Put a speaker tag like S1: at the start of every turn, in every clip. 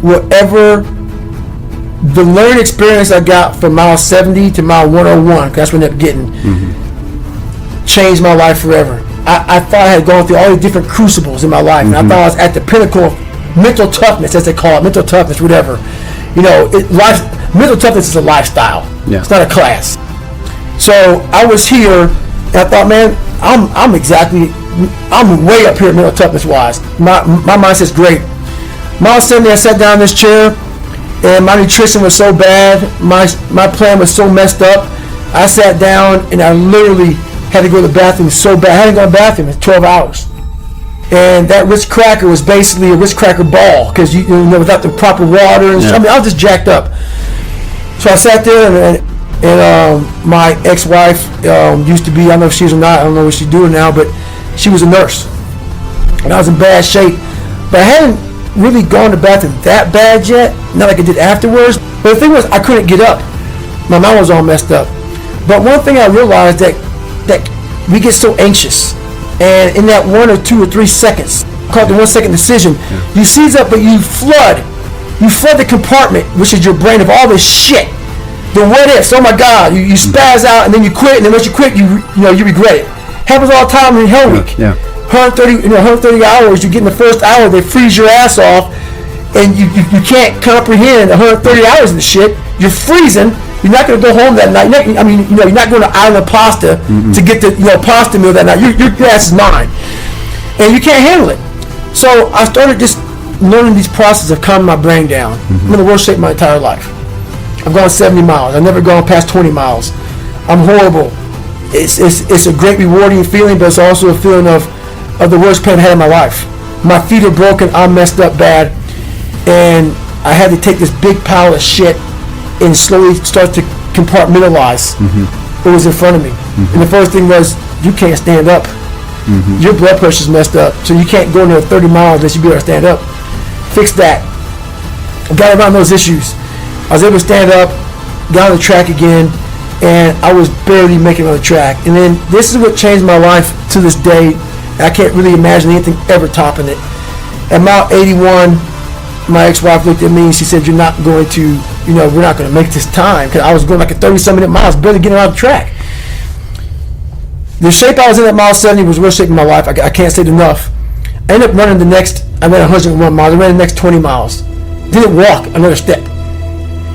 S1: whatever the learning experience I got from mile 70 to mile 101, that's what I ended up getting, changed my life forever. I thought I had gone through all the different crucibles in my life, and I thought I was at the pinnacle of mental toughness, as they call it, mental toughness, whatever. You know, mental toughness is a lifestyle. Yeah. It's not a class. So I was here, and I thought, man, I'm way up here mental toughness wise. My mindset's great. Mile 70, I sat down in this chair, and my nutrition was so bad, my plan was so messed up. I sat down, and I literally had to go to the bathroom so bad. I hadn't gone to the bathroom in 12 hours. And that Ritz cracker was basically a Ritz cracker ball, because you know, without the proper water. And I mean, I was just jacked up. So I sat there, and my ex-wife used to be, I don't know if she's or not, I don't know what she's doing now, but she was a nurse. And I was in bad shape. But I hadn't really gone to the bathroom that bad yet, not like I did afterwards. But the thing was, I couldn't get up. My mind was all messed up. But one thing I realized that we get so anxious, and in that 1 or 2 or 3 seconds, called the 1 second decision, you seize up, but you flood the compartment, which is your brain, of all this shit. The what ifs, oh my God, you spaz out, and then you quit, and then once you quit, you regret it. Happens all the time in Hell Week. 130 hours, you get in the first hour, they freeze your ass off, and you can't comprehend 130 hours of the shit. You're freezing. You're not going to go home that night. You're not going to Island Pasta to get the pasta meal that night. Your ass is mine, and you can't handle it. So I started just learning these processes of calming my brain down. I'm in the worst shape of my entire life. I've gone 70 miles. I've never gone past 20 miles. I'm horrible. It's a great rewarding feeling, but it's also a feeling of the worst pain I had in my life. My feet are broken. I'm messed up bad, and I had to take this big pile of shit and slowly start to compartmentalize what was in front of me. And the first thing was, you can't stand up. Your blood pressure's messed up, so you can't go another 30 miles unless you be able to stand up. Fix that. I got around those issues. I was able to stand up, got on the track again, and I was barely making it on the track. And then this is what changed my life to this day. I can't really imagine anything ever topping it. At mile 81, my ex-wife looked at me and she said, we're not going to make this time, because I was going like a 30-some-minute miles, barely getting around the track. The shape I was in at mile 70 was the worst shape of my life. I can't say it enough. I ended up running I ran 101 miles. I ran the next 20 miles. Didn't walk another step.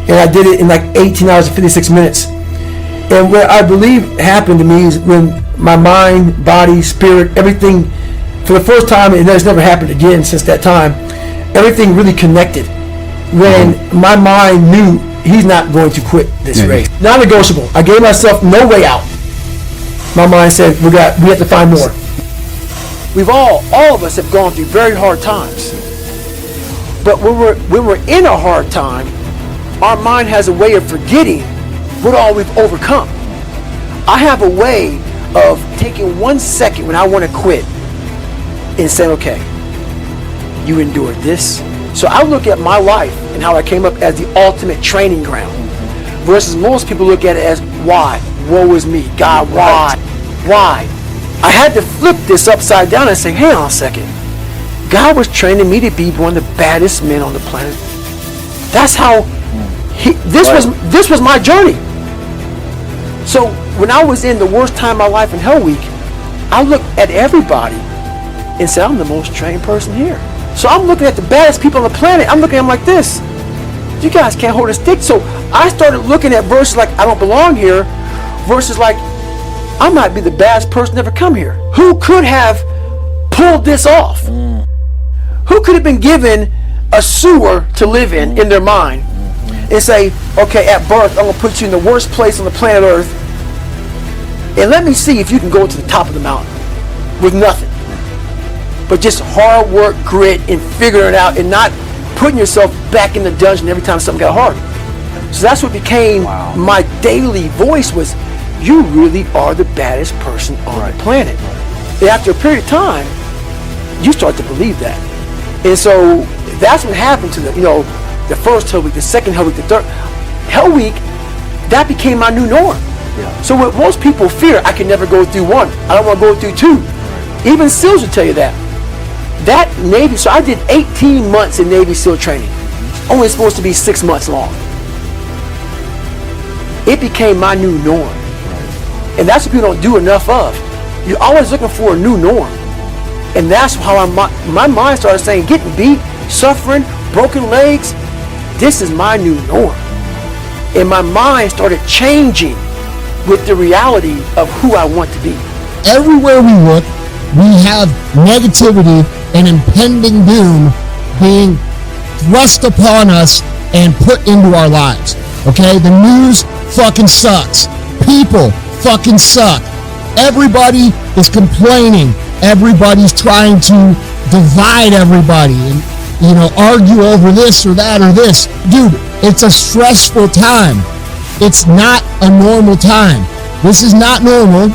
S1: And I did it in like 18 hours and 56 minutes. And what I believe happened to me is when my mind, body, spirit, everything, for the first time, and it's never happened again since that time, everything really connected. When my mind knew he's not going to quit this race. Non-negotiable. I gave myself no way out. My mind said, we have to find more. We've all of us have gone through very hard times. But when we're in a hard time, our mind has a way of forgetting what all we've overcome. I have a way of taking 1 second when I want to quit and saying, okay, you endured this. So I look at my life and how I came up as the ultimate training ground, versus most people look at it as why? Woe is me. God, why? Why? I had to flip this upside down and say, hang on a second. God was training me to be one of the baddest men on the planet. That's how this was my journey. So when I was in the worst time of my life in Hell Week, I looked at everybody and said, I'm the most trained person here. So I'm looking at the baddest people on the planet. I'm looking at them like this. You guys can't hold a stick. So I started looking at verses like I don't belong here, versus like I might be the baddest person to ever come here. Who could have pulled this off? Who could have been given a sewer to live in their mind and say, okay, at birth, I'm going to put you in the worst place on the planet Earth, and let me see if you can go to the top of the mountain with nothing. But just hard work, grit, and figuring it out, and not putting yourself back in the dungeon every time something got hard. So that's what became my daily voice was, you really are the baddest person on the planet. And after a period of time, you start to believe that. And so that's what happened to the first Hell Week, the second Hell Week, the third Hell Week. That became my new norm. So what most people fear, I can never go through one. I don't want to go through two. Even SEALs will tell you that. That Navy, so I did 18 months in Navy SEAL training. only supposed to be 6 months long. It became my new norm. And that's what people don't do enough of. You're always looking for a new norm. And that's how my mind started saying, getting beat, suffering, broken legs, this is my new norm. And my mind started changing with the reality of who I want to be.
S2: Everywhere we look, we have negativity and impending doom being thrust upon us and put into our lives. Okay? The news fucking sucks. People fucking suck. Everybody is complaining. Everybody's trying to divide everybody and, argue over this or that or this. Dude, it's a stressful time. It's not a normal time. This is not normal,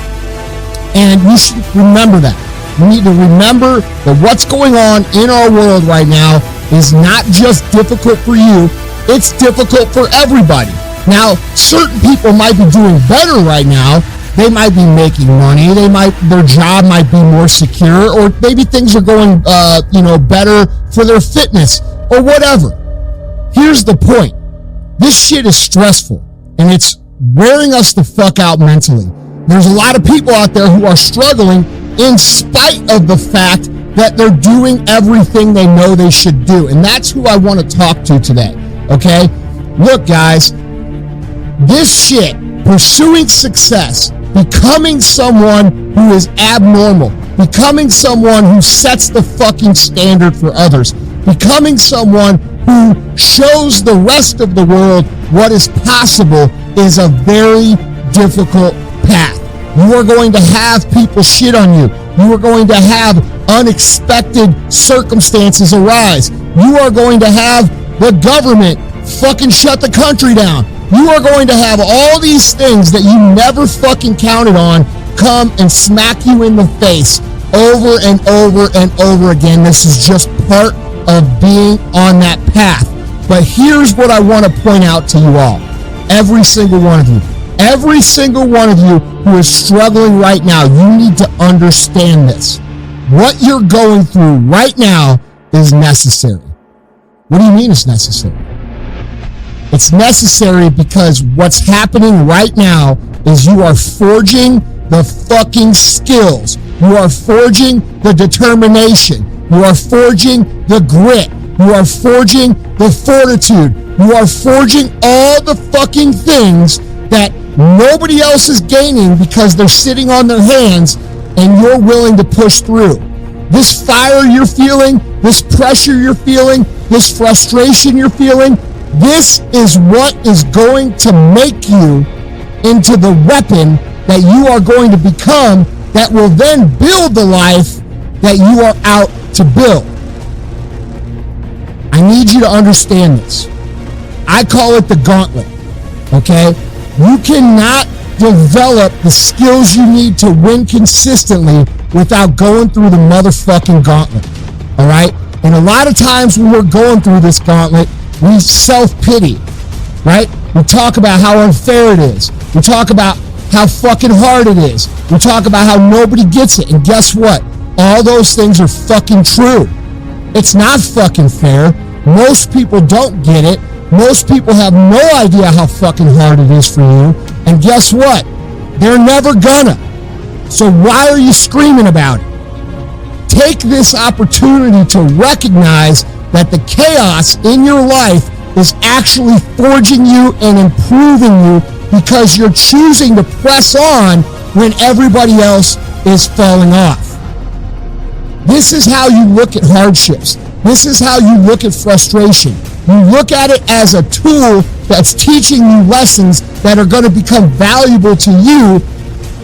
S2: and we should remember that. We need to remember that what's going on in our world right now is not just difficult for you, it's difficult for everybody. Now, certain people might be doing better right now. They might be making money. Their job might be more secure, or maybe things are going, better for their fitness or whatever. Here's the point. This shit is stressful, and it's wearing us the fuck out mentally. There's a lot of people out there who are struggling in spite of the fact that they're doing everything they know they should do. And that's who I want to talk to today, okay? Look, guys, this shit, pursuing success, becoming someone who is abnormal, becoming someone who sets the fucking standard for others, becoming someone who shows the rest of the world what is possible is a very difficult path. You are going to have people shit on you. You are going to have unexpected circumstances arise. You are going to have the government fucking shut the country down. You are going to have all these things that you never fucking counted on come and smack you in the face over and over and over again. This is just part of being on that path. But here's what I want to point out to you all. Every single one of you. Every single one of you who is struggling right now, you need to understand this. What you're going through right now is necessary. What do you mean it's necessary? It's necessary because what's happening right now is you are forging the fucking skills. You are forging the determination. You are forging the grit. You are forging the fortitude. You are forging all the fucking things that nobody else is gaining because they're sitting on their hands and you're willing to push through. This fire you're feeling, this pressure you're feeling, this frustration you're feeling, this is what is going to make you into the weapon that you are going to become that will then build the life that you are out to build. I need you to understand this. I call it the gauntlet, okay? You cannot develop the skills you need to win consistently without going through the motherfucking gauntlet, all right? And a lot of times when we're going through this gauntlet, we self-pity, right? We talk about how unfair it is. We talk about how fucking hard it is. We talk about how nobody gets it. And guess what? All those things are fucking true. It's not fucking fair. Most people don't get it. Most people have no idea how fucking hard it is for you. And guess what? They're never gonna. So why are you screaming about it? Take this opportunity to recognize that the chaos in your life is actually forging you and improving you because you're choosing to press on when everybody else is falling off. This is how you look at hardships. This is how you look at frustration. You look at it as a tool that's teaching you lessons that are going to become valuable to you,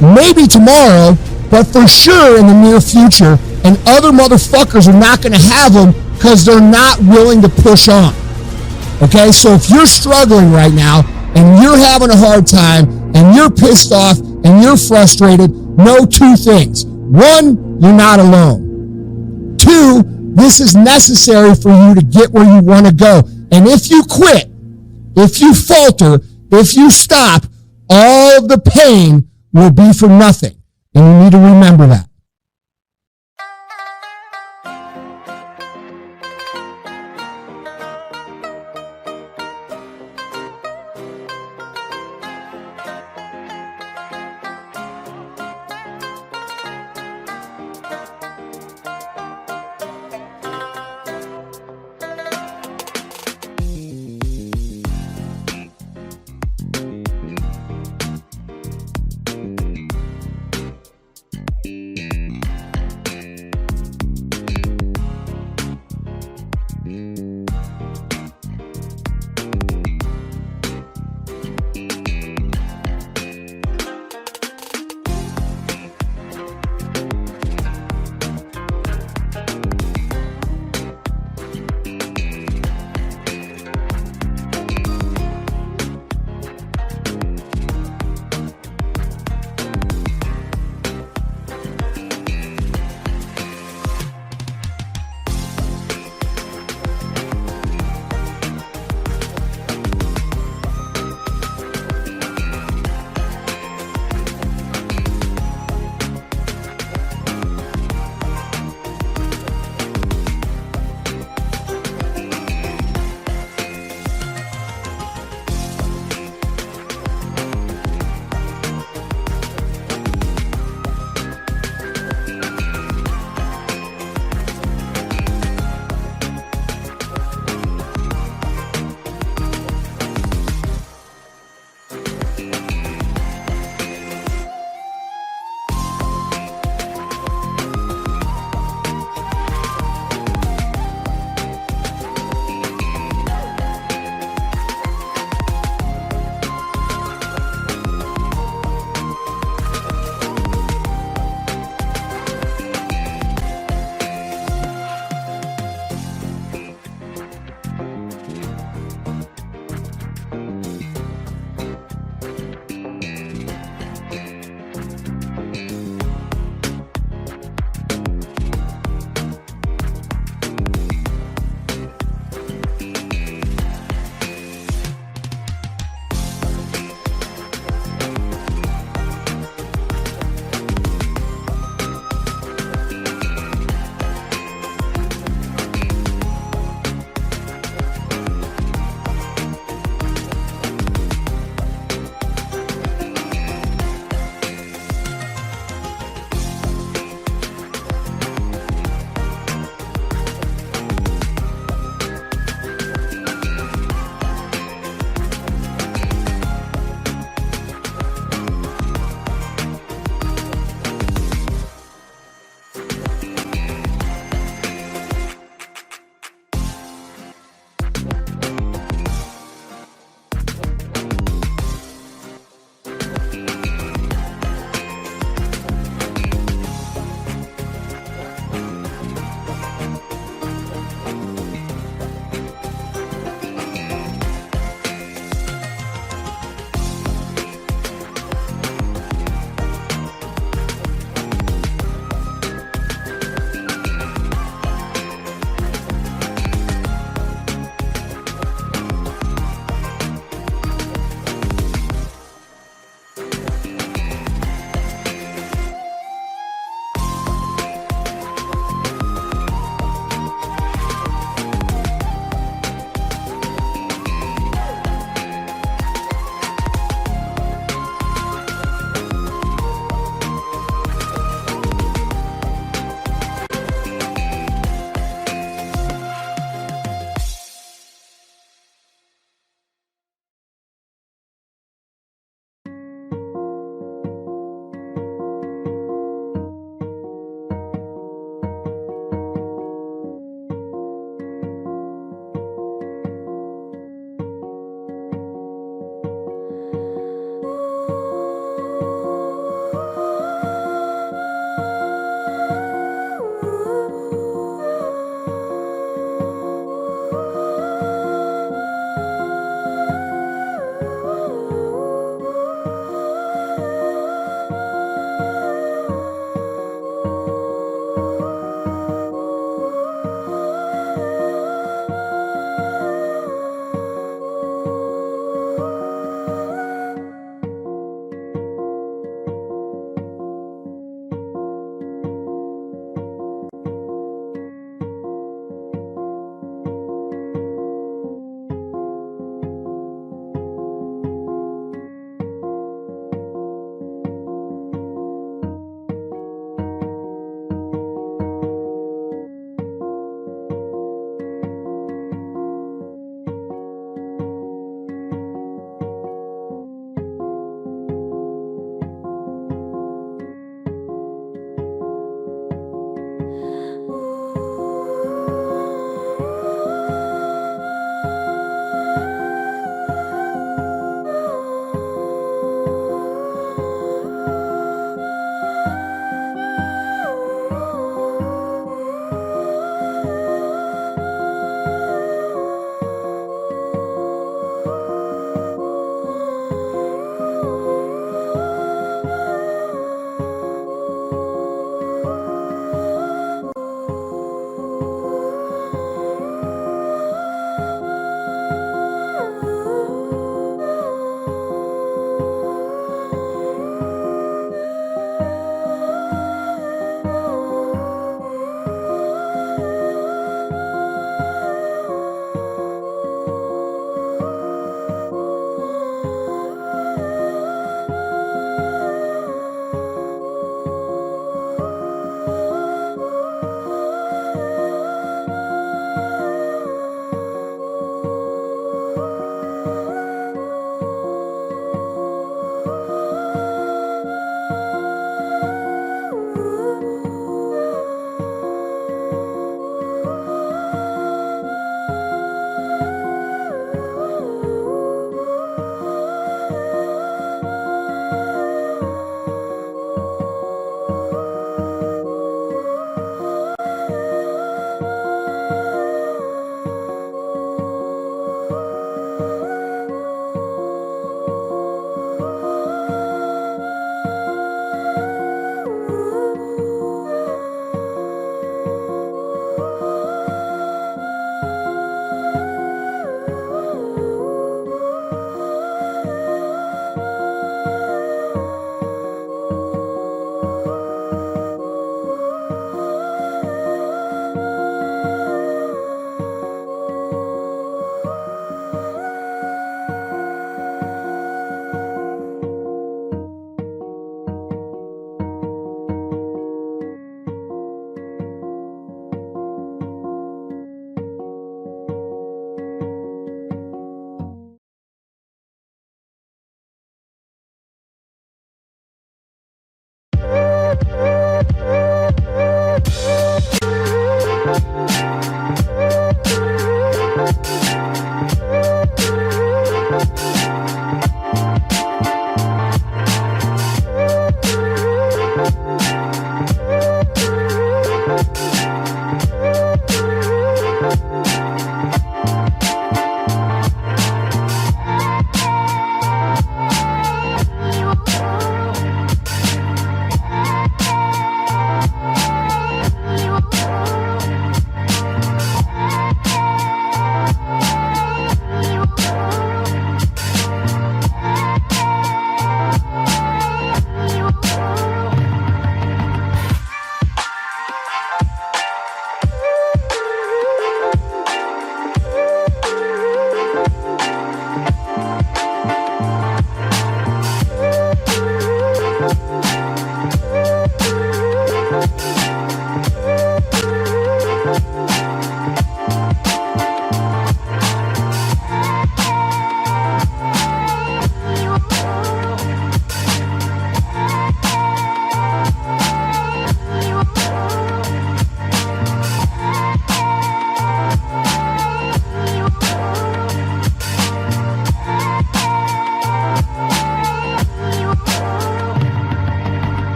S2: maybe tomorrow, but for sure in the near future, and other motherfuckers are not going to have them because they're not willing to push on. Okay, so if you're struggling right now and you're having a hard time and you're pissed off and you're frustrated, know two things. One, you're not alone. Two, this is necessary for you to get where you want to go. And if you quit, if you falter, if you stop, all of the pain will be for nothing. And you need to remember that.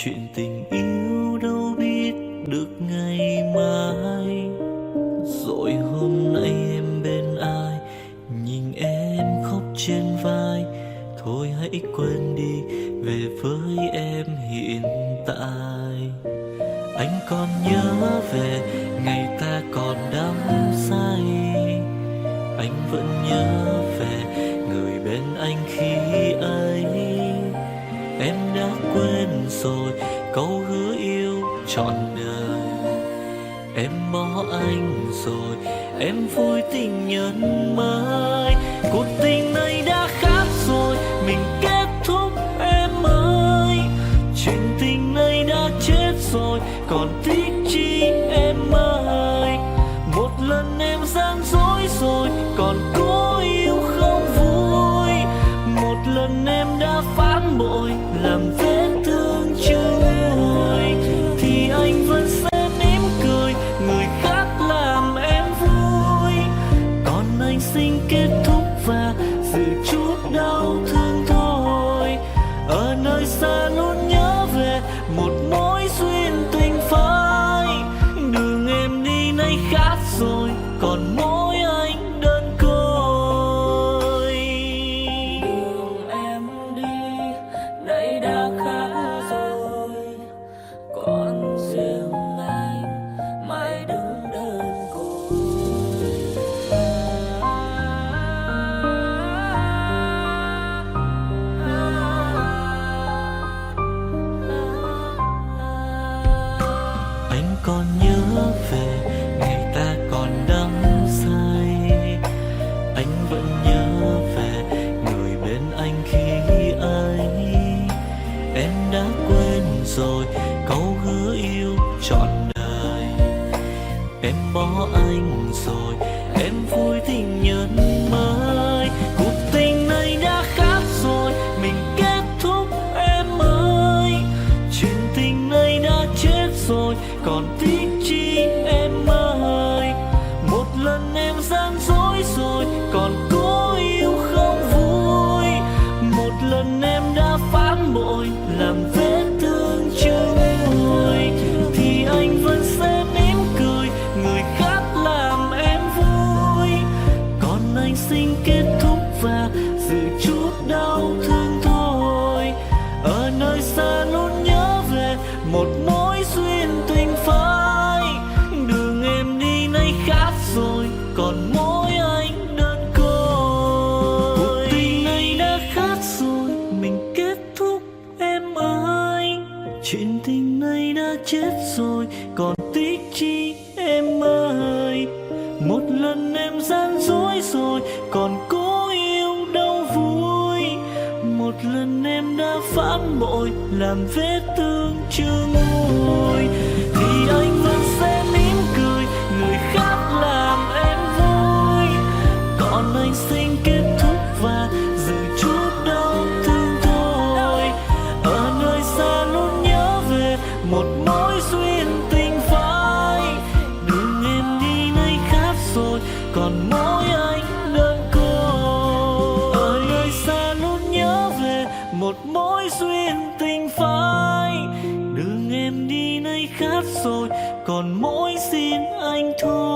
S3: chuyện tình yêu đâu biết được ngày mai. Rồi hôm nay em bên ai, nhìn em khóc trên vai. Thôi hãy quên đi, về với em hiện tại. Anh còn nhớ về ngày ta còn đắm say. Anh vẫn nhớ về người bên anh khi ấy. Em đã quên rồi câu hứa yêu trọn đời. Em bỏ anh rồi, em vui tình nhân mới. Cuộc tình này đã khác rồi, mình kết thúc em ơi. Chuyện tình này đã chết rồi, còn tiếc chi em ơi. Một lần em gian dối rồi, còn cố yêu không vui. Một lần em đã phản bội, làm vết thương chưa nguôi. Thì anh vẫn sẽ mỉm cười, người khác làm em vui. Còn anh xin kết thúc và giữ chút đau thương thôi. Ở nơi xa luôn nhớ về một mối duyên tình phai. Đường em đi nay khác rồi, còn mỗi anh đơn côi.
S4: Đường em đi nay đã khác rồi, còn riêng anh mãi đứng đơn côi.
S3: Anh còn nhớ về ngày ta còn đắm say. Anh vẫn nhớ về người bên anh khi ấy. Em đã quên rồi câu hứa yêu trọn đời. Em bỏ anh rồi, em vui tình nhân mới. Cuộc tình này đã khác rồi, mình kết thúc em ơi. Chuyện tình này đã chết rồi, còn tiếc chi em ơi. Một lần em gian dối rồi, còn cố yêu không vui. Một lần em đã phản bội, làm vết thương chưa nguôi. Thì anh vẫn sẽ mỉm cười, người khác làm em vui. Còn anh xin kết thúc và giữ chút đau thương thôi. Ở nơi xa luôn nhớ về một mối duyên tình phai. Đường em đi nay khác rồi, còn mỗi anh đơn côi. Cuộc tình này đã khác rồi, mình kết thúc em ơi. Chuyện tình này đã chết rồi, còn tiếc chi em ơi. Một lần em gian dối rồi, còn cố yêu đâu vui. Một lần em đã phản bội, làm vết thương chưa nguôi. Thì anh vẫn sẽ mỉm cười, người khác làm em vui. Còn anh xin kết thúc và giữ chút đau thương thôi. Ở nơi xa luôn nhớ về một mối duyên tình phai. Đường em đi nay khác rồi, còn mỗi anh đơn côi. Ở nơi xa luôn nhớ về một mối duyên tình phai. Đường em đi nay khác rồi, còn mỗi xin anh thôi.